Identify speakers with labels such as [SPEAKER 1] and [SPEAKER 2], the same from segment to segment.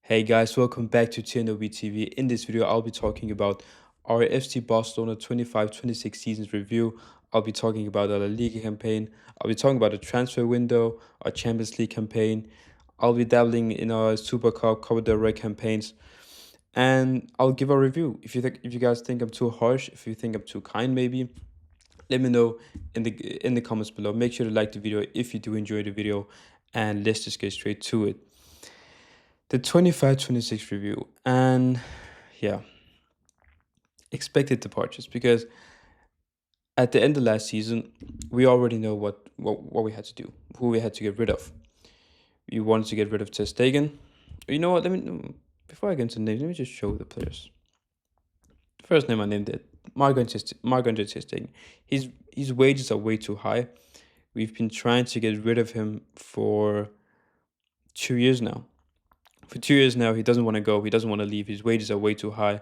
[SPEAKER 1] Hey guys, welcome back to TNOBTV. In this video, I'll be talking about our FC Barcelona 25-26 seasons review. I'll be talking about our La Liga campaign. I'll be talking about the transfer window, our Champions League campaign. I'll be dabbling in our Super Cup, Copa del Rey campaigns, and I'll give a review. If you guys think I'm too harsh, if you think I'm too kind, maybe let me know in the comments below. Make sure to like the video if you do enjoy the video, and let's just get straight to it. The 25-26 review, and yeah, expected departures, because at the end of last season we already know what we had to do, who we had to get rid of. We wanted to get rid of Ter Stegen. You know what, let me, before I get into names, let me just show the players. The first name I named it, Marc-Andre Ter Stegen. His wages are way too high. We've been trying to get rid of him for 2 years now. For 2 years now, he doesn't want to go. He doesn't want to leave. His wages are way too high.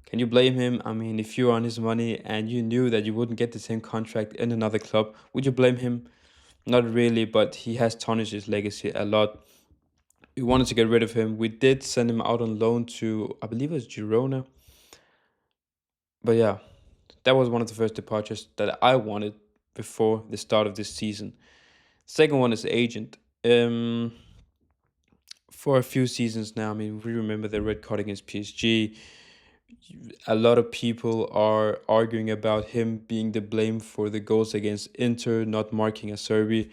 [SPEAKER 1] Can you blame him? I mean, if you're on his money and you knew that you wouldn't get the same contract in another club, would you blame him? Not really, but he has tarnished his legacy a lot. We wanted to get rid of him. We did send him out on loan to, I believe it was Girona. But yeah, that was one of the first departures that I wanted before the start of this season. Second one is the agent. For a few seasons now, I mean, we remember the red card against PSG. A lot of people are arguing about him being the blame for the goals against Inter, not marking a Serbi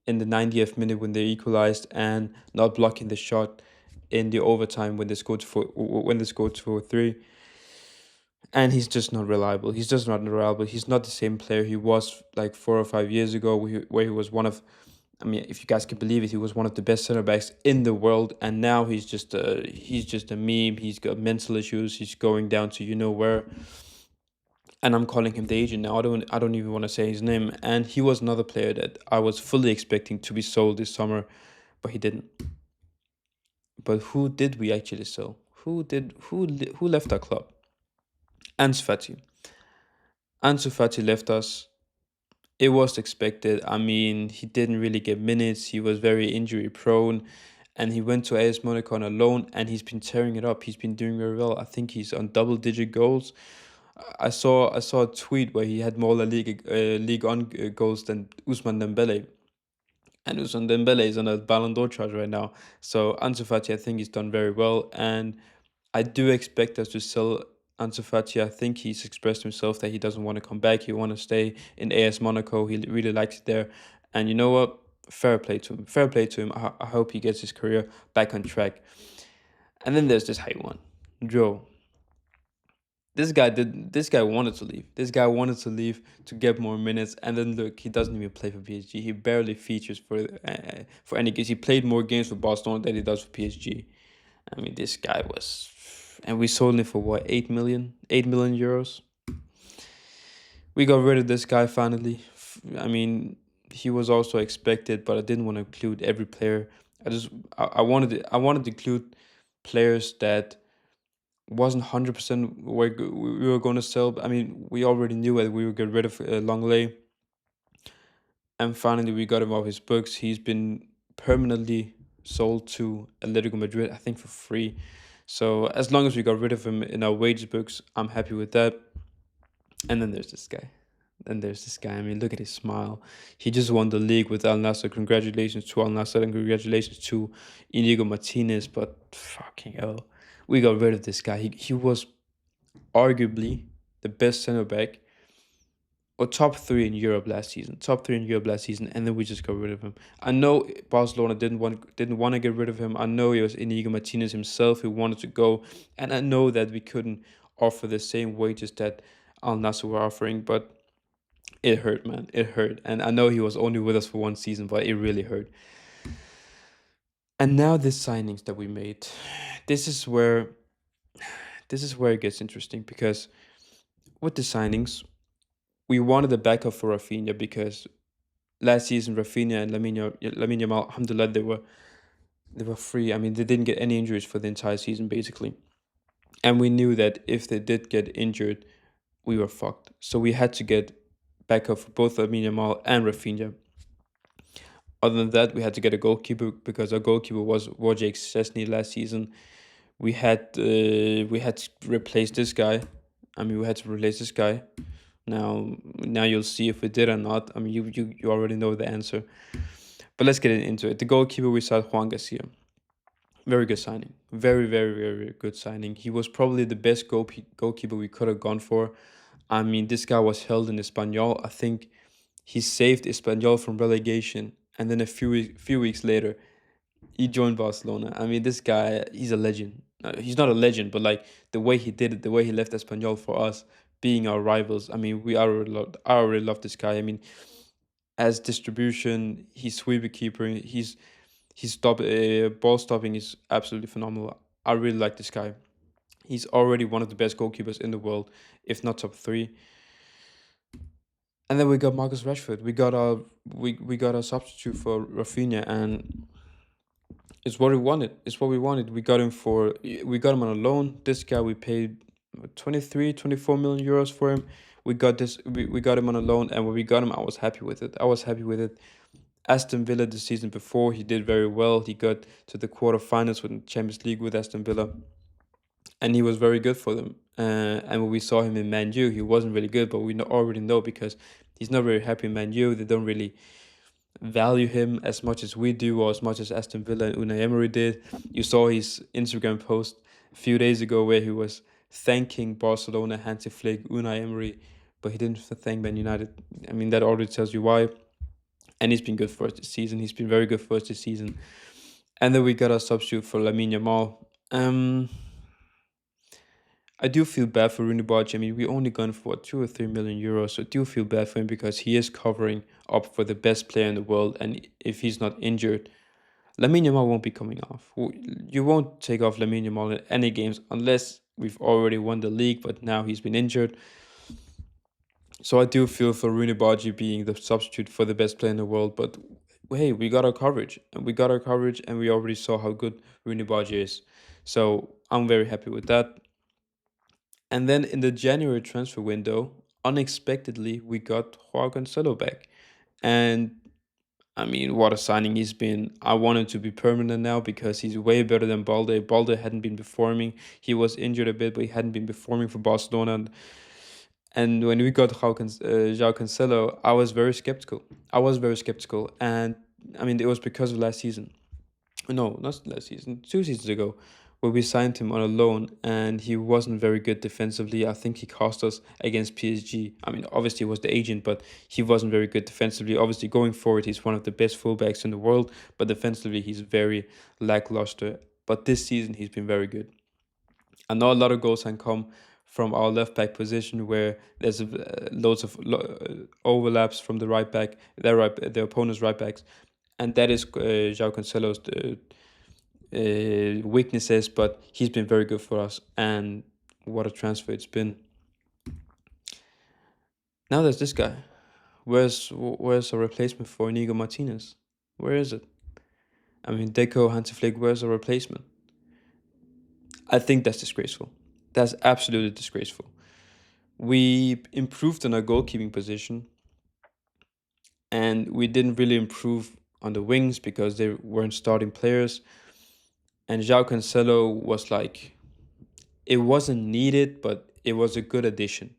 [SPEAKER 1] in the 90th minute when they equalized, and not blocking the shot in the overtime when they scored 4-3. And he's just not reliable. He's just not reliable. He's not the same player he was like 4 or 5 years ago, where he was one of, I mean, if you guys can believe it, he was one of the best center backs in the world, and now he's just a meme. He's got mental issues. He's going down to you know where, and I'm calling him the agent now. I don't even want to say his name. And he was another player that I was fully expecting to be sold this summer, but he didn't. But who did we actually sell? Who left our club? Ansu Fati. Ansu Fati left us. It was expected. I mean, he didn't really get minutes. He was very injury prone, and he went to AS Monaco on a loan, and he's been tearing it up. He's been doing very well. I think he's on double-digit goals. I saw a tweet where he had more League on goals than Ousmane Dembele, and Ousmane Dembele is on a Ballon d'Or charge right now. So Ansu Fati, I think he's done very well, and I do expect us to sell Ansu Fati. I think he's expressed himself that he doesn't want to come back. He want to stay in AS Monaco. He really likes it there. And you know what? Fair play to him. Fair play to him. I hope he gets his career back on track. And then there's this high one, Joe. This guy wanted to leave. This guy wanted to leave to get more minutes, and then look, he doesn't even play for PSG. He barely features for any games. He played more games for Barcelona than he does for PSG. I mean, this guy was, and we sold him for what, 8 million? 8 million euros. We got rid of this guy finally. I mean, he was also expected, but I didn't want to include every player. I wanted to include players that wasn't 100% where we were going to sell. I mean, we already knew that we would get rid of Longley, and finally we got him off his books. He's been permanently sold to Atletico Madrid, I think for free. So as long as we got rid of him in our wages books, I'm happy with that. And then there's this guy. I mean, look at his smile. He just won the league with Al Nassr. Congratulations to Al Nassr, and congratulations to Inigo Martinez. But fucking hell, we got rid of this guy. He was arguably the best center back, or top three in Europe last season. And then we just got rid of him. I know Barcelona didn't want to get rid of him. I know it was Inigo Martinez himself who wanted to go, and I know that we couldn't offer the same wages that Al Nassr were offering, but it hurt, man. It hurt. And I know he was only with us for one season, but it really hurt. And now the signings that we made, this is where it gets interesting, because with the signings, we wanted a backup for Rafinha, because last season Rafinha and Lamine Yamal, alhamdulillah, they were free. I mean, they didn't get any injuries for the entire season basically. And we knew that if they did get injured, we were fucked. So we had to get backup for both Lamine Yamal and Rafinha. Other than that, we had to get a goalkeeper because our goalkeeper was Wojciech Szczesny last season. We had to replace this guy. I mean, we had to replace this guy. Now you'll see if we did or not. I mean, you already know the answer. But let's get into it. The goalkeeper, we saw Juan Garcia. Very good signing. Very, very, very good signing. He was probably the best goalkeeper we could have gone for. I mean, this guy was held in Espanyol. I think he saved Espanyol from relegation. And then a few weeks later, he joined Barcelona. I mean, this guy, he's a legend. He's not a legend, but like the way he did it, the way he left Espanyol for us, being our rivals. I mean, I already love this guy. I mean, as distribution, he's sweeper keeper. He's ball stopping is absolutely phenomenal. I really like this guy. He's already one of the best goalkeepers in the world, if not top three. And then we got Marcus Rashford. We got a substitute for Rafinha, and it's what we wanted. It's what we wanted. We got him on a loan. This guy we paid 24 million euros for him. We got him on a loan, and when we got him, I was happy with it. Aston Villa the season before, he did very well. He got to the quarterfinals with the Champions League with Aston Villa, and he was very good for them. And when we saw him in Man U, he wasn't really good, but we already know because he's not very happy in Man U. They don't really value him as much as we do, or as much as Aston Villa and Unai Emery did. You saw his Instagram post a few days ago where he was thanking Barcelona, Hansi Flick, Unai Emery, but he didn't thank Man United. I mean, that already tells you why. And he's been good for us this season. He's been very good for us this season. And then we got a substitute for Lamine Yamal. I do feel bad for Rooney Barge. I mean, we only gone for 2 or 3 million euros, so I do feel bad for him because he is covering up for the best player in the world, and if he's not injured, Lamine Yamal won't be coming off. You won't take off Lamine Yamal in any games unless we've already won the league, but now he's been injured. So I do feel for Rooney Barge being the substitute for the best player in the world, but hey, we got our coverage, and we already saw how good Rooney Barge is. So I'm very happy with that. And then in the January transfer window, unexpectedly, we got Joao Cancelo back. And I mean, what a signing he's been. I want him to be permanent now because he's way better than Balde. Balde hadn't been performing. He was injured a bit, but he hadn't been performing for Barcelona. And when we got Joao Cancelo, I was very skeptical. And I mean, it was because of last season. No, not last season, 2 seasons ago, where we signed him on a loan and he wasn't very good defensively. I think he cost us against PSG. I mean, obviously he was the agent, but he wasn't very good defensively. Obviously, going forward, he's one of the best fullbacks in the world, but defensively, he's very lackluster. But this season, he's been very good. I know a lot of goals can come from our left back position where there's loads of overlaps from the right back, the opponent's right backs, and that is Joao Cancelo's weaknesses, but he's been very good for us, and what a transfer it's been. Now there's this guy. Where's a replacement for Inigo Martinez? Where is it? I mean, Deco, Hansi Flick, where's a replacement? I think that's disgraceful. That's absolutely disgraceful. We improved on our goalkeeping position, and we didn't really improve on the wings because they weren't starting players. And Joao Cancelo was like, it wasn't needed, but it was a good addition.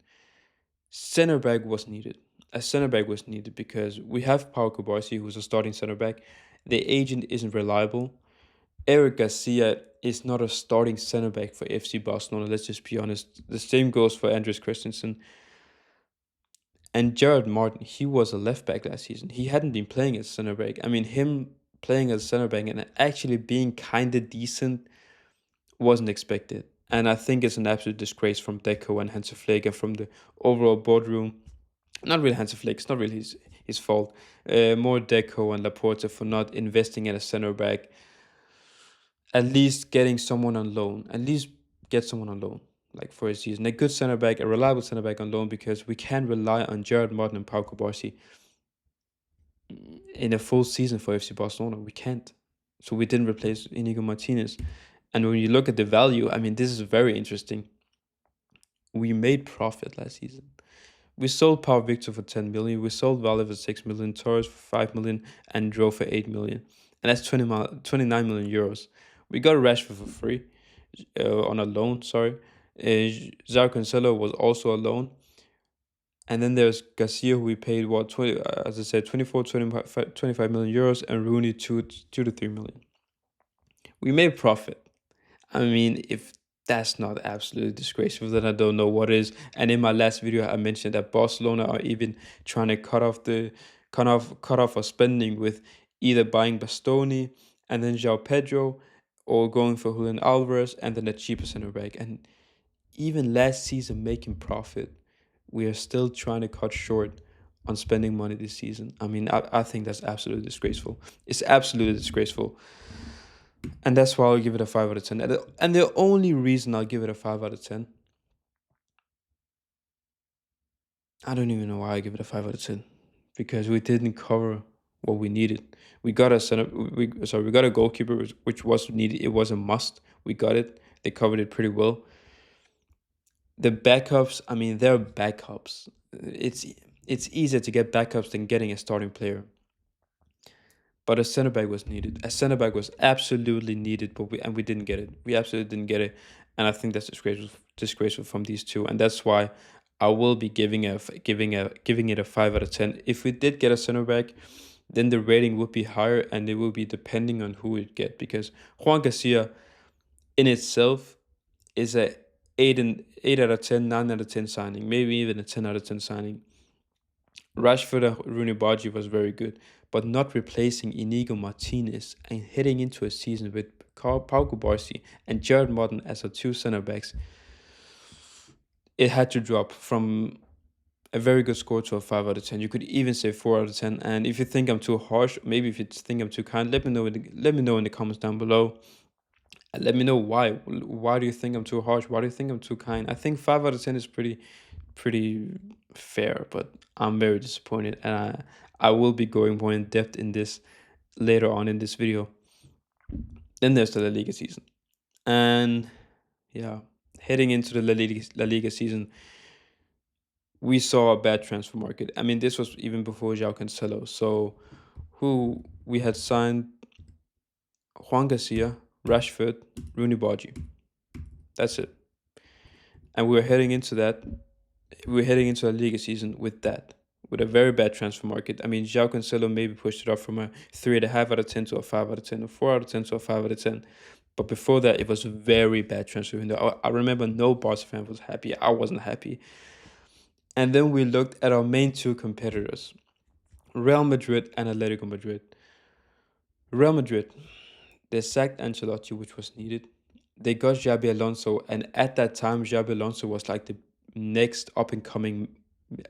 [SPEAKER 1] Center back was needed. A center back was needed because we have Pau Kubarsi, who's a starting center back. The agent isn't reliable. Eric Garcia is not a starting center back for FC Barcelona, let's just be honest. The same goes for Andres Christensen. And Gerard Martin, he was a left back last season. He hadn't been playing as center back. I mean, him playing as center back and actually being kind of decent wasn't expected. And I think it's an absolute disgrace from Deco and Hansi Flick and from the overall boardroom. Not really Hansi Flick, it's not really his fault. More Deco and Laporta for not investing in a center back. At least getting someone on loan. At least get someone on loan, like for a season. A good center back, a reliable center back on loan, because we can't rely on Gerard Martin and Pau Kubarsi in a full season for FC Barcelona. We can't. So we didn't replace Inigo Martinez. And when you look at the value, I mean, this is very interesting. We made profit last season. We sold Pau Victor for 10 million. We sold Vale for 6 million, Torres for 5 million, and Dro for 8 million. And that's 29 million euros. We got Rashford for free, on a loan, sorry. Zao Cancelo was also a loan. And then there's Garcia, who we paid, what, 20, as I said, 25 million euros, and Rooney 2 to 3 million. We made profit. I mean, if that's not absolutely disgraceful, then I don't know what is. And in my last video, I mentioned that Barcelona are even trying to cut off our spending with either buying Bastoni and then João Pedro, or going for Julian Alvarez and then the cheaper center back. And even last season making profit, we are still trying to cut short on spending money this season. I mean, I think that's absolutely disgraceful. It's absolutely disgraceful. And that's why I'll give it a 5 out of 10. And the only reason I'll give it a 5 out of 10, I don't even know why I give it a 5 out of 10. Because we didn't cover what we needed. We got a goalkeeper, which was needed. It was a must. We got it. They covered it pretty well. The backups, I mean, they're backups. It's easier to get backups than getting a starting player. But a center back was needed. A center back was absolutely needed, but we didn't get it. We absolutely didn't get it, and I think that's disgraceful from these two, and that's why I will be giving it a 5 out of 10. If we did get a center back, then the rating would be higher, and it will be depending on who we get, because Juan Garcia in itself is a 8 out of 10, 9 out of 10 signing, maybe even a 10 out of 10 signing. Rashford and Rooney Bargi was very good, but not replacing Inigo Martinez and heading into a season with Pau Kubarsi and Jared Morton as our two center backs, it had to drop from a very good score to a 5 out of 10. You could even say 4 out of 10. And if you think I'm too harsh, maybe if you think I'm too kind, let me know in the comments down below. And let me know why. Why do you think I'm too harsh? Why do you think I'm too kind? I think 5 out of 10 is pretty fair, but I'm very disappointed, and I will be going more in depth in this later on in this video. Then there's the La Liga season, and yeah, heading into the La Liga season, we saw a bad transfer market. I mean, this was even before João Cancelo. So who we had signed: Juan Garcia, Rashford, Rooney Bargi. That's it. And we were heading into a Liga season with a very bad transfer market. I mean, João Cancelo maybe pushed it up from a 3.5 out of 10 to a 5 out of 10, a 4 out of 10 to a 5 out of 10. But before that, it was a very bad transfer window. I remember no Barca fan was happy. I wasn't happy. And then we looked at our main two competitors, Real Madrid and Atletico Madrid. Real Madrid, they sacked Ancelotti, which was needed. They got Xabi Alonso, and at that time, Xabi Alonso was like the next up-and-coming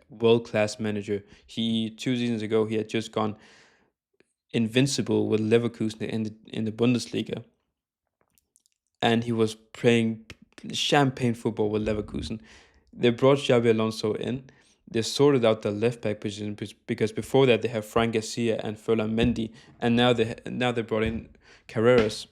[SPEAKER 1] world-class manager. 2 seasons ago, he had just gone invincible with Leverkusen in the Bundesliga, and he was playing champagne football with Leverkusen. They brought Xabi Alonso in. They sorted out the left back position, because before that they have Frank Garcia and Ferland Mendy, and now they brought in Carreras.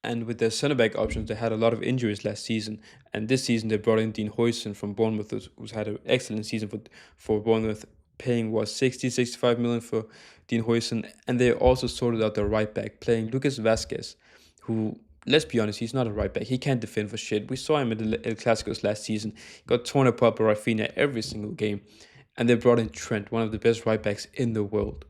[SPEAKER 1] And with their centre back options, they had a lot of injuries last season. And this season, they brought in Dean Huijsen from Bournemouth, who's had an excellent season for Bournemouth, paying 65 million for Dean Huijsen. And they also sorted out their right back, playing Lucas Vasquez, who, let's be honest, he's not a right back. He can't defend for shit. We saw him in the El Clásicos last season. He got torn apart by Rafinha every single game. And they brought in Trent, one of the best right backs in the world.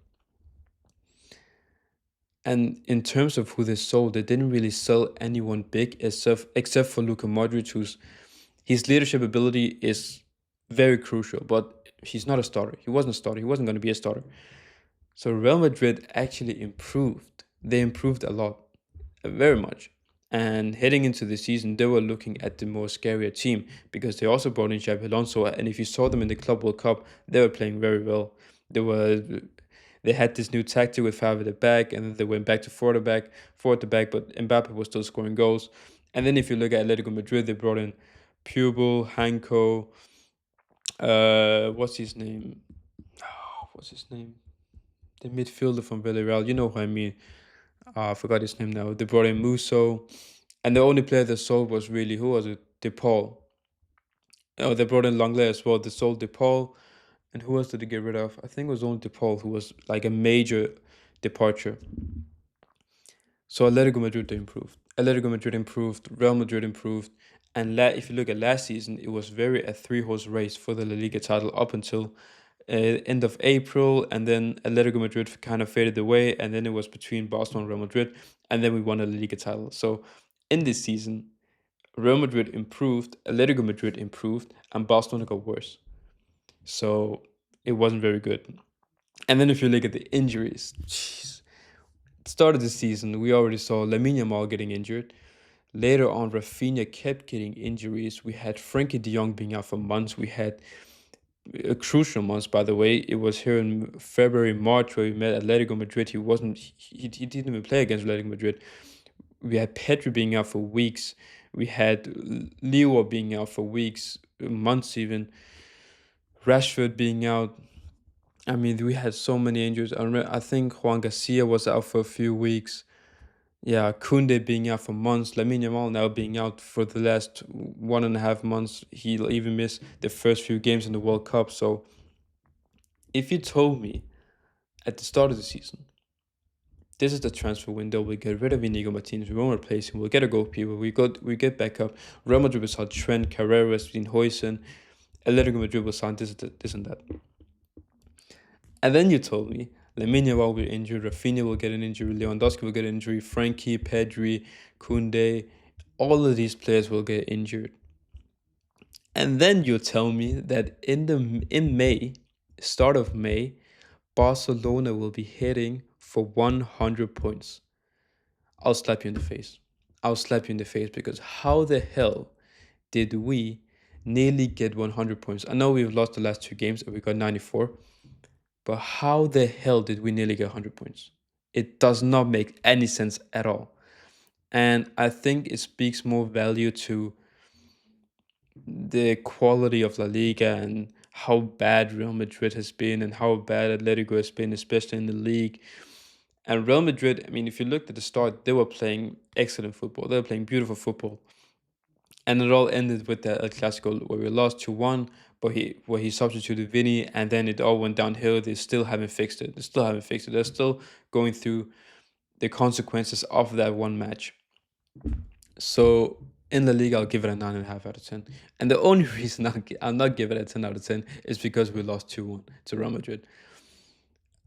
[SPEAKER 1] And in terms of who they sold, they didn't really sell anyone big except for Luka Modric, his leadership ability is very crucial, but he's not a starter. He wasn't a starter. He wasn't going to be a starter. So Real Madrid actually improved. They improved a lot, very much. And heading into the season, they were looking at the more scarier team, because they also brought in Xabi Alonso. And if you saw them in the Club World Cup, they were playing very well. They had this new tactic with 5 at the back, and then they went back to 4 at the back, but Mbappe was still scoring goals. And then if you look at Atletico Madrid, they brought in Pubel, Hanko, what's his name? The midfielder from Villarreal, you know who I mean. I forgot his name now. They brought in Musso, and the only player they sold was really, who was it? De Paul. Oh, they brought in Langley as well. They sold DePaul. And who else did they get rid of? I think it was only DePaul who was like a major departure. So Atletico Madrid they improved. Atletico Madrid improved. Real Madrid improved. And if you look at last season, it was very a three-horse race for the La Liga title up until end of April, and then Atletico Madrid kind of faded away, and then it was between Barcelona and Real Madrid, and then we won a La Liga title. So in this season, Real Madrid improved, Atletico Madrid improved, and Barcelona got worse. So it wasn't very good. And then if you look at the injuries, jeez. Start of the season, we already saw Lamine Yamal getting injured. Later on, Rafinha kept getting injuries. We had Frankie de Jong being out for months. We had a crucial months, by the way. It was here in February, March where we met Atletico Madrid. He didn't even play against Atletico Madrid. We had Pedri being out for weeks. We had Leo being out for weeks, months even. Rashford being out. I mean, we had so many injuries. I think Juan Garcia was out for a few weeks. Yeah, Kunde being out for months. Lamine Yamal now being out for the last 1.5 months. He'll even miss the first few games in the World Cup. So if you told me at the start of the season, this is the transfer window, we get rid of Inigo Martinez, we won't replace him, we'll get a goalkeeper, we get back up. Real Madrid will sign Trent, Carreras, Dean Huijsen, Atletico Madrid will sign this and that. And then you told me Lamine Yamal will be injured, Rafinha will get an injury, Lewandowski will get an injury, Frankie, Pedri, Kunde, all of these players will get injured. And then you tell me that in May, start of May, Barcelona will be hitting for 100 points. I'll slap you in the face. I'll slap you in the face because how the hell did we nearly get 100 points? I know we've lost the last two games and we got 94, but how the hell did we nearly get 100 points? It does not make any sense at all. And I think it speaks more value to the quality of La Liga and how bad Real Madrid has been and how bad Atletico has been, especially in the league. And Real Madrid, I mean, if you looked at the start, they were playing excellent football. They were playing beautiful football. And it all ended with the El Clasico where we lost 2-1, but where he substituted Vinny, and then it all went downhill. They still haven't fixed it. They still haven't fixed it. They're still going through the consequences of that one match. So in the league, I'll give it a 9.5 out of 10. And the only reason I'm not giving it a 10 out of 10 is because we lost 2-1 to Real Madrid.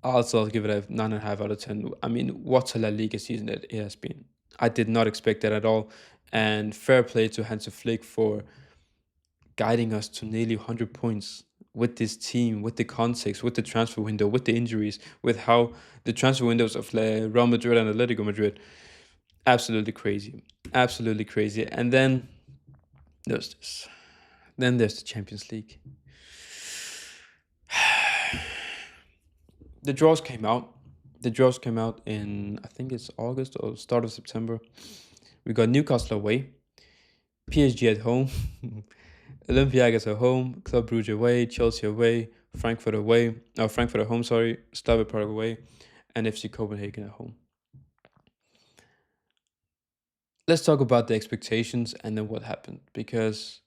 [SPEAKER 1] Also, I'll give it a 9.5 out of 10. I mean, what a La Liga season it has been. I did not expect that at all. And fair play to Hansi Flick for guiding us to nearly 100 points with this team, with the context, with the transfer window, with the injuries, with how the transfer windows of Real Madrid and Atletico Madrid. Absolutely crazy. Absolutely crazy. And then there's this. Then there's the Champions League. The draws came out. The draws came out in, I think it's August or start of September. We got Newcastle away, PSG at home, Olympiacos at home, Club Brugge away, Chelsea away, Frankfurt at home, sorry, Slavia Prague away, and FC Copenhagen at home. Let's talk about the expectations and then what happened, because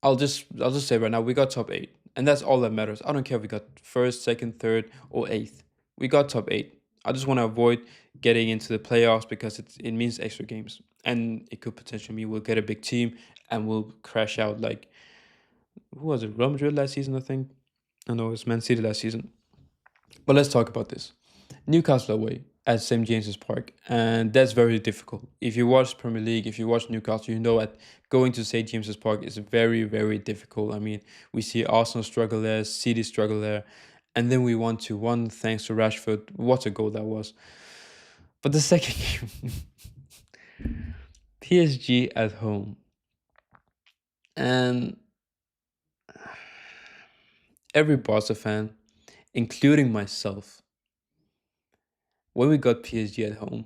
[SPEAKER 1] I'll just say right now, we got top 8, and that's all that matters. I don't care if we got first, second, third, or eighth. We got top 8. I just want to avoid getting into the playoffs because it means extra games, and it could potentially mean we'll get a big team and we'll crash out like, who was it? Real Madrid last season, I think. I know it was Man City last season. But let's talk about this. Newcastle away at St. James's Park, and that's very difficult. If you watch Premier League, if you watch Newcastle, you know that going to St. James's Park is very, very difficult. I mean, we see Arsenal struggle there, City struggle there, and then we won 2-1 thanks to Rashford. What a goal that was. But the second game, PSG at home. And every Barca fan, including myself, when we got PSG at home,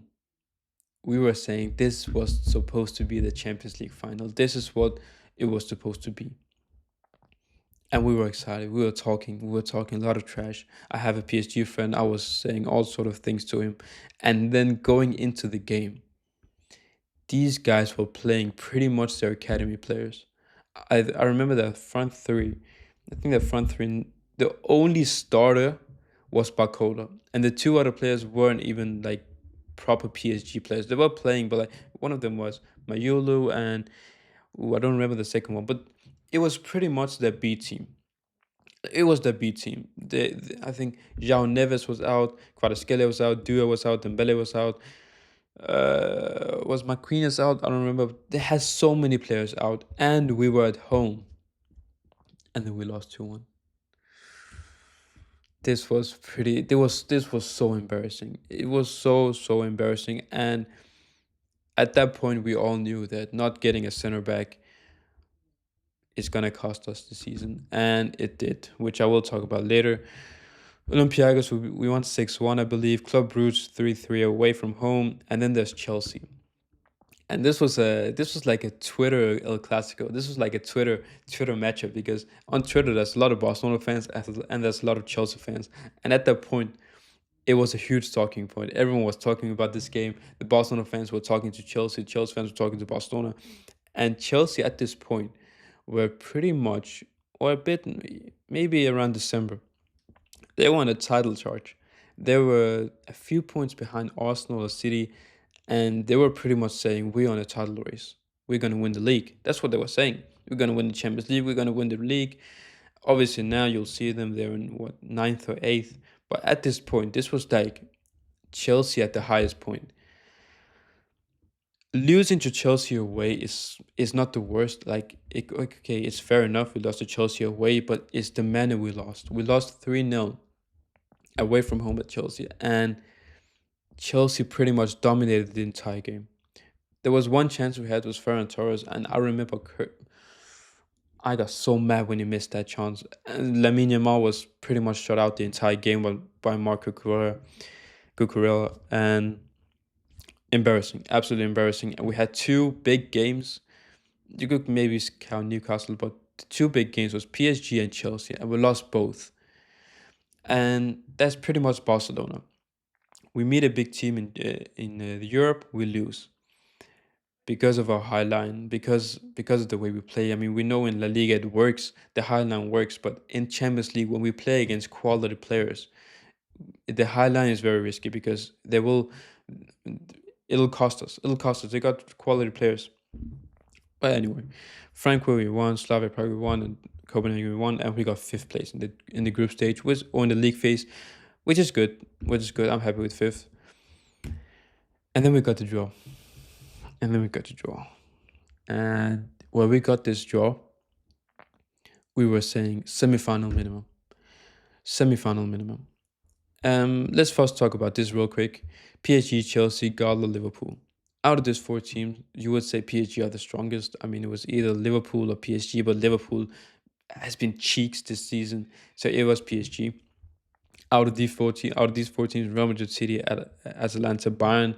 [SPEAKER 1] we were saying this was supposed to be the Champions League final. This is what it was supposed to be. And we were excited. We were talking a lot of trash. I have a PSG friend. I was saying all sort of things to him. And then going into the game, these guys were playing pretty much their academy players. I remember the front three. I think the front three. The only starter was Barcola, and the two other players weren't even like proper PSG players. They were playing, but like one of them was Mayulu, and I don't remember the second one, but it was pretty much the B team. It was the B team. I think João Neves was out, Kvaratskhelia was out, Dua was out, Dembele was out. Was Marquinhos out? I don't remember. They had so many players out, and we were at home, and then we lost 2-1. This was so embarrassing. It was so embarrassing, and at that point we all knew that not getting a center back is gonna cost us the season, and it did, which I will talk about later. Olympiacos, we won 6-1, I believe. Club Brugge 3-3 away from home, and then there's Chelsea. And this was like a Twitter El Clasico. This was like a Twitter matchup, because on Twitter there's a lot of Barcelona fans and there's a lot of Chelsea fans. And at that point, it was a huge talking point. Everyone was talking about this game. The Barcelona fans were talking to Chelsea. Chelsea fans were talking to Barcelona. And Chelsea at this point were pretty much, or a bit, maybe around December, they won a title charge. They were a few points behind Arsenal or City, and they were pretty much saying, we're on a title race. We're going to win the league. That's what they were saying. We're going to win the Champions League. We're going to win the league. Obviously, now you'll see them. They're in, what, ninth or eighth. But at this point, this was like Chelsea at the highest point. Losing to Chelsea away is not the worst. Okay, it's fair enough. We lost to Chelsea away, but it's the manner we lost. We lost 3-0 away from home at Chelsea, and Chelsea pretty much dominated the entire game. There was one chance we had was Ferran Torres, and I remember I got so mad when he missed that chance. And Lamine Yamal was pretty much shut out the entire game by Marco Cucurella, and embarrassing, absolutely embarrassing. And we had two big games. You could maybe count Newcastle, but the two big games was PSG and Chelsea, and we lost both. And that's pretty much Barcelona. We meet a big team in Europe, we lose because of our high line, because of the way we play. I mean, we know in La Liga it works, the high line works, but in Champions League when we play against quality players, the high line is very risky, because it'll cost us. It'll cost us. They got quality players. But anyway, Frankfurt we won, Slavia Prague we won, and Copenhagen we won, and we got fifth place in the group stage, or in the league phase, which is good. I'm happy with fifth. And then we got the draw. And when we got this draw, we were saying semi-final minimum. Let's first talk about this real quick. PSG, Chelsea, Gala, Liverpool. Out of these four teams, you would say PSG are the strongest. I mean, it was either Liverpool or PSG, but Liverpool has been cheeks this season, so it was PSG. Out of these four teams, Real Madrid, City, Atalanta, Bayern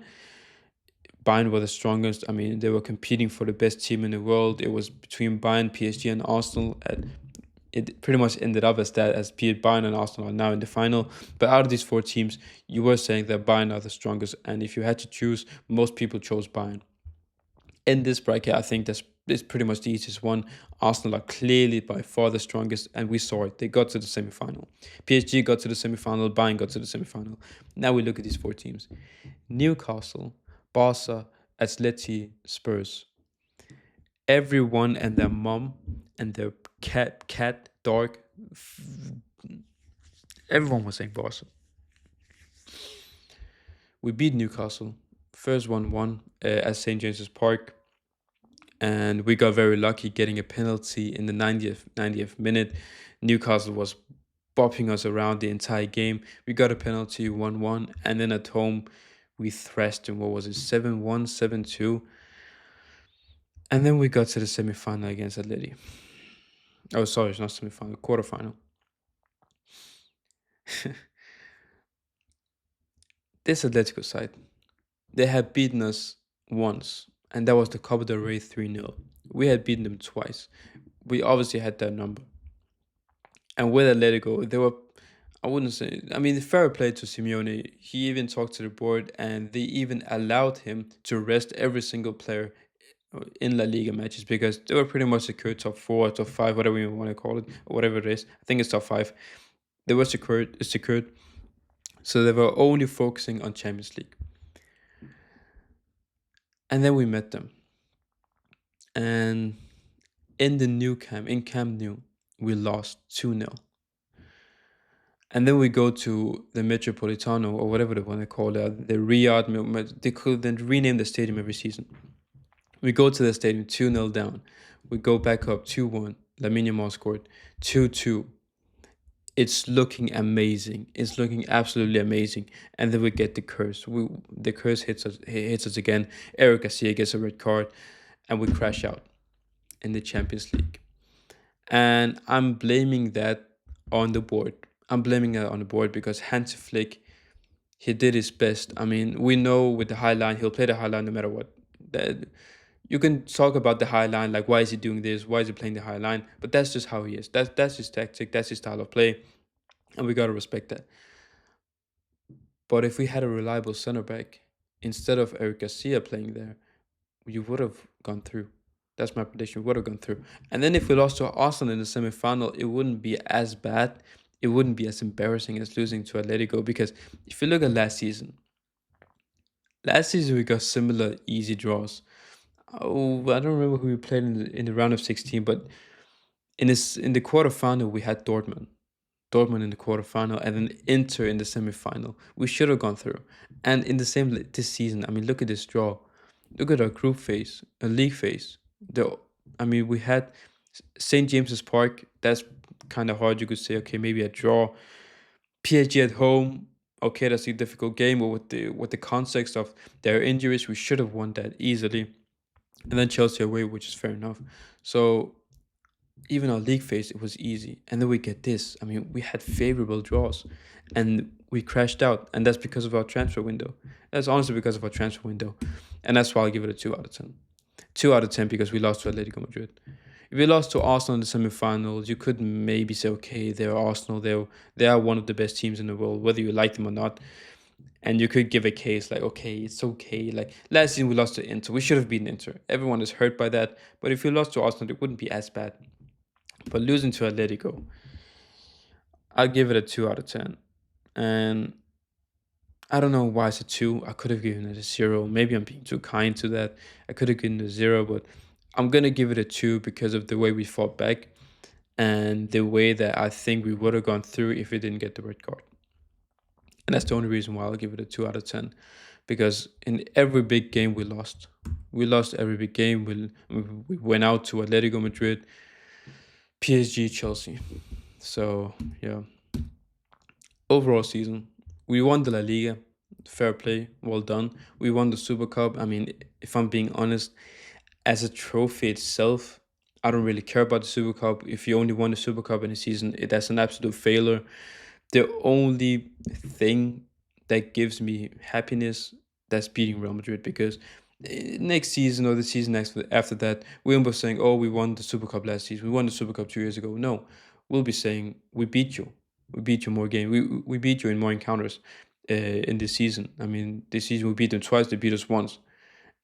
[SPEAKER 1] were the strongest. I mean, they were competing for the best team in the world. It was between Bayern, PSG, and Arsenal. And it pretty much ended up as that, as Bayern and Arsenal are now in the final. But out of these four teams, you were saying that Bayern are the strongest. And if you had to choose, most people chose Bayern. In this bracket, I think that's pretty much the easiest one. Arsenal are clearly by far the strongest, and we saw it. They got to the semi-final. PSG got to the semi-final. Bayern got to the semi-final. Now we look at these four teams. Newcastle, Barca, Atleti, Spurs. Everyone and their mom and their cat, dog, everyone was saying Barca. We beat Newcastle. First 1-1 at St. James's Park. And we got very lucky getting a penalty in the 90th minute. Newcastle was bopping us around the entire game. We got a penalty 1-1. And then at home, we thrashed them. What was it? 7-1, 7-2. And then we got to the semi-final against Atleti. Oh, sorry, it's not semi-final, quarterfinal. This Atletico side, they had beaten us once, and that was the Copa del Rey 3-0. We had beaten them twice. We obviously had that number. And with Atletico, they were, I wouldn't say, I mean, fair play to Simeone. He even talked to the board, and they even allowed him to rest every single player in La Liga matches because they were pretty much secured top four, top five, whatever you want to call it, or whatever it is. I think it's top five. They were secured, so they were only focusing on Champions League. And then we met them, and in the new camp, in Camp Nou, we lost 2-0. And then we go to the Metropolitano, or whatever they want to call it, the Riyadh. They could then rename the stadium every season. We go to the stadium 2-0 down. We go back up 2-1. Lamine Yamal scored 2-2. It's looking amazing. It's looking absolutely amazing. And then we get the curse. The curse hits us again. Eric Garcia gets a red card, and we crash out in the Champions League. And I'm blaming that on the board. I'm blaming it on the board because Hansi Flick, he did his best. I mean, we know with the high line, he'll play the high line no matter what. You can talk about the high line, like why is he doing this? Why is he playing the high line? But that's just how he is. That's his tactic. That's his style of play, and we gotta respect that. But if we had a reliable center back instead of Eric Garcia playing there, you would have gone through. That's my prediction. We would have gone through. And then if we lost to Arsenal in the semi-final, it wouldn't be as bad. It wouldn't be as embarrassing as losing to Atletico, because if you look at last season we got similar easy draws. Oh, I don't remember who we played in the round of 16, but in the quarterfinal we had Dortmund in the quarterfinal, and then Inter in the semifinal. We should have gone through. And in the same this season, I mean, look at this draw. Look at our group phase, a league phase. We had St. James's Park. That's kind of hard. You could say, okay, maybe a draw. PSG at home. Okay, that's a difficult game, but with the context of their injuries, we should have won that easily. And then Chelsea away, which is fair enough. So even our league phase, it was easy. And then we get this. I mean, we had favorable draws, and we crashed out. And that's because of our transfer window. That's honestly because of our transfer window. And that's why I'll give it a 2 out of 10. 2 out of 10 because we lost to Atletico Madrid. If we lost to Arsenal in the semifinals, you could maybe say, okay, they're Arsenal. They are one of the best teams in the world, whether you like them or not. And you could give a case like, okay, it's okay. Like last season we lost to Inter. We should have beaten Inter. Everyone is hurt by that. But if we lost to Arsenal, it wouldn't be as bad. But losing to Atletico, I'll give it a 2 out of 10. And I don't know why it's a 2. I could have given it a 0. Maybe I'm being too kind to that. I could have given it a 0, but I'm going to give it a 2 because of the way we fought back and the way that I think we would have gone through if we didn't get the red card. And that's the only reason why I'll give it a 2 out of 10. Because in every big game we lost. We lost every big game. We went out to Atletico Madrid, PSG, Chelsea. So, yeah. Overall season, we won the La Liga. Fair play. Well done. We won the Super Cup. I mean, if I'm being honest, as a trophy itself, I don't really care about the Super Cup. If you only won the Super Cup in a season, that's an absolute failure. The only thing that gives me happiness, that's beating Real Madrid, because next season or the season after that, we won't be saying, oh, we won the Super Cup last season, we won the Super Cup 2 years ago. No, we'll be saying, we beat you. We beat you more games. We beat you in more encounters in this season. I mean, this season we beat them twice, they beat us once.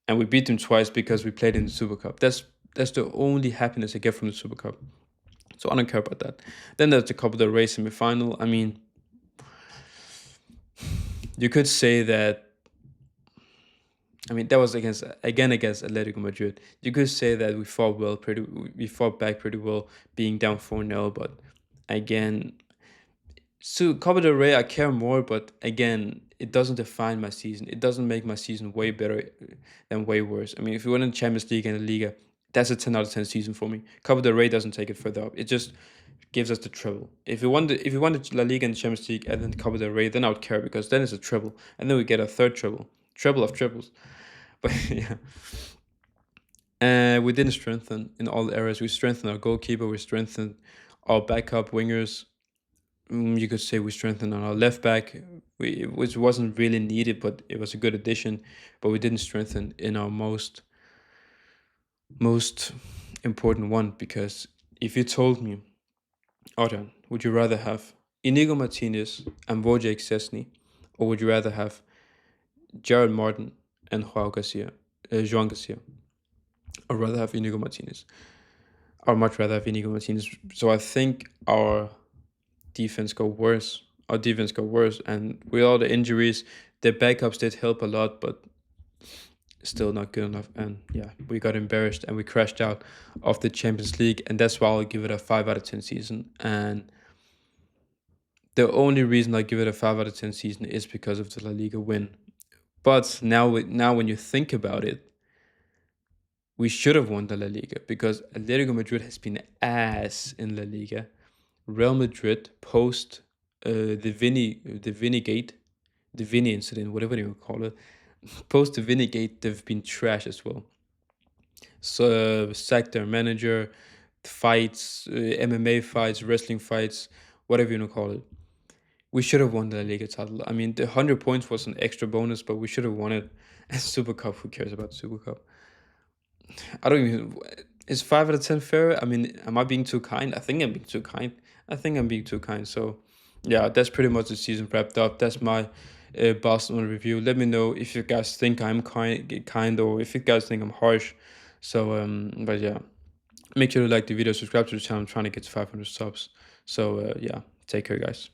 [SPEAKER 1] And we beat them twice because we played in the Super Cup. That's the only happiness I get from the Super Cup. So I don't care about that. Then there's the Copa del Rey semi-final. I mean, you could say that, I mean, that was against Atletico Madrid. You could say that we fought back pretty well, being down 4-0. But again, so Copa del Rey, I care more. But again, it doesn't define my season. It doesn't make my season way better than way worse. I mean, if we win in the Champions League and the Liga, that's a 10 out of 10 season for me. Copa del Rey doesn't take it further up. It just gives us the treble. If we won the La Liga and the Champions League and then Copa del Rey, then I would care, because then it's a treble, and then we get a third treble of trebles. But yeah, we didn't strengthen in all areas. We strengthened our goalkeeper. We strengthened our backup wingers. You could say we strengthened on our left back, which wasn't really needed, but it was a good addition. But we didn't strengthen in our most important one, because if you told me, Arian, would you rather have Inigo Martinez and Wojciech Szczesny, or would you rather have Jared Martin and João Garcia? I'd rather have Inigo Martinez. I'd much rather have Inigo Martinez. So I think our defense got worse. Our defense got worse, and with all the injuries, the backups did help a lot, but still not good enough. And yeah, we got embarrassed and we crashed out of the Champions League, and that's why I'll give it a 5 out of 10 season. And the only reason I give it a 5 out of 10 season is because of the La Liga win. But now when you think about it, we should have won the La Liga because Atletico Madrid has been ass in La Liga. Real Madrid post the Vinny Gate, the Vinny incident, whatever you call it, post the Vinny Gate, they've been trash as well. So sacked their manager, fights, MMA fights, wrestling fights, whatever you want to call it. We should have won the La Liga title. I mean, the 100 points was an extra bonus, but we should have won it. And Super Cup, who cares about Super Cup? I don't even. Is 5 out of 10 fair? I mean, am I being too kind? I think I'm being too kind. I think I'm being too kind. So, yeah, that's pretty much the season wrapped up. That's my Barcelona review. Let me know if you guys think I'm kind, or if you guys think I'm harsh. So, but yeah, make sure to like the video, subscribe to the channel. I'm trying to get to 500 subs. So, yeah, take care, guys.